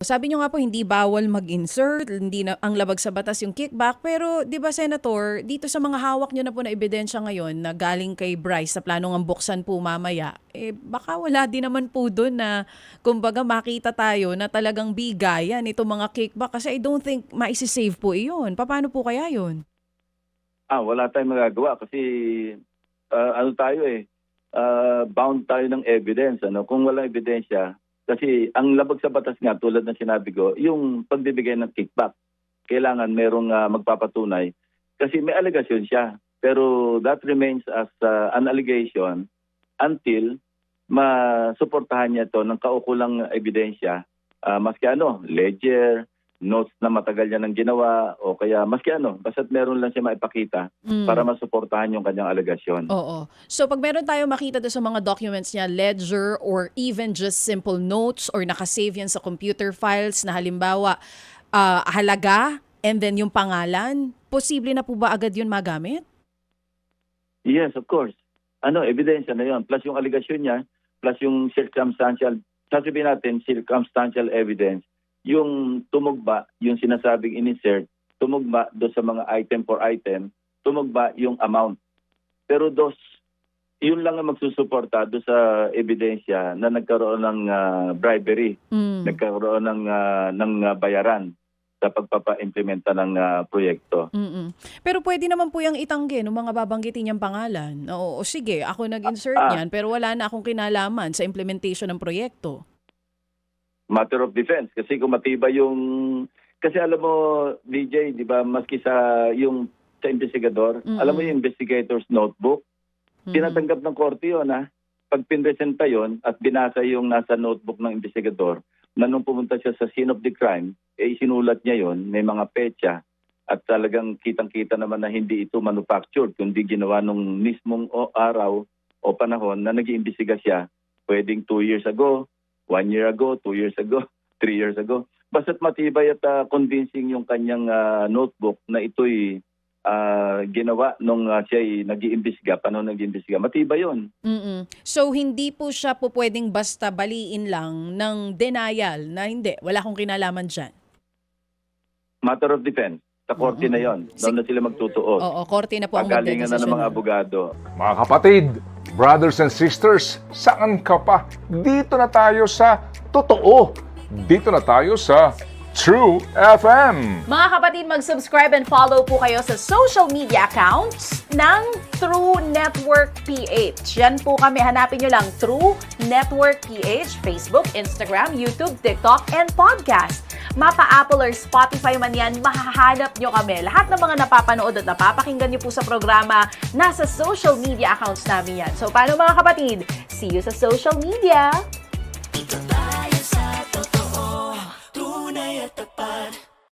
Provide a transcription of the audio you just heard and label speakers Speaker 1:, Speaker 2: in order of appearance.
Speaker 1: Sabi niyo nga po hindi bawal mag-insert, hindi na ang labag sa batas yung kickback, pero 'di ba Senator, dito sa mga hawak niyo na po na ebidensya ngayon na galing kay Bryce sa plano ng buksan po mamaya, baka wala din naman po doon na kumbaga makita tayo na talagang bigayan itong mga kickback kasi I don't think maisi-save po iyon. Paano po kaya yun?
Speaker 2: Wala tayong magagawa kasi ano tayo bound tayo ng evidence. Kung walang ebidensya, kasi ang labag sa batas nga tulad ng sinabi ko, yung pagbibigay ng kickback, kailangan merong magpapatunay kasi may allegation siya. Pero that remains as an allegation until masuportahan niya to ng kaukulang ebidensya, maski ledger, notes na matagal niya nang ginawa o kaya maski basta't meron lang siya maipakita para masuportahan yung kanyang alegasyon.
Speaker 1: Oo. So pag meron tayo makita doon sa mga documents niya, ledger or even just simple notes or nakasave yan sa computer files na halimbawa halaga and then yung pangalan, posible na po ba agad yun magamit?
Speaker 2: Yes, of course. Ebidensya na yun. Plus yung alegasyon niya, plus yung circumstantial, sasabihin natin circumstantial evidence, yung tumugba, yung sinasabing in-insert, tumugba do sa mga item for item, tumugba yung amount. Pero yun lang ang magsusuporta do sa ebidensya na nagkaroon ng bribery, nagkaroon ng bayaran sa pagpapa-implementa ng proyekto.
Speaker 1: Pero pwede naman po yung itanggi ng mga babanggitin niyang pangalan. O sige, ako nag-insert niyan pero wala na akong kinalaman sa implementation ng proyekto.
Speaker 2: Matter of defense kasi kung matibay kasi alam mo DJ, 'di ba, maski sa investigador, alam mo yung investigator's notebook, tinatanggap ng korte 'yon pag pinresenta 'yon at binasa yung nasa notebook ng investigador na nung pumunta siya sa scene of the crime, isinulat niya 'yon, may mga petsa at talagang kitang-kita naman na hindi ito manufactured kundi ginawa nung mismong araw o panahon na nag-iimbestiga siya, pwedeng 2 years ago, 1 year ago, 2 years ago, 3 years ago. Basta't matibay at convincing yung kanyang notebook na ito'y ginawa nung siya'y nag-iimbestiga, panahon nag-iimbestiga. Matibay yun.
Speaker 1: So hindi po siya po pwedeng basta baliin lang ng denial na hindi, wala akong kinalaman dyan?
Speaker 2: Matter of defense. Sa korte na yon. Doon na sila magtutuos.
Speaker 1: Oo, korte na po ang
Speaker 2: pagalingan na ng mga abogado.
Speaker 3: Mga kapatid, brothers and sisters, saan ka pa? Dito na tayo sa totoo. Dito na tayo sa True FM.
Speaker 4: Mga kapatid, mag-subscribe and follow po kayo sa social media accounts ng True Network PH. Yan po kami. Hanapin nyo lang True Network PH, Facebook, Instagram, YouTube, TikTok, and podcast. Mapa-Apple or Spotify man yan, mahahanap nyo kami. Lahat ng mga napapanood at napapakinggan nyo po sa programa, nasa social media accounts namin yan. So, paano mga kapatid? See you sa social media!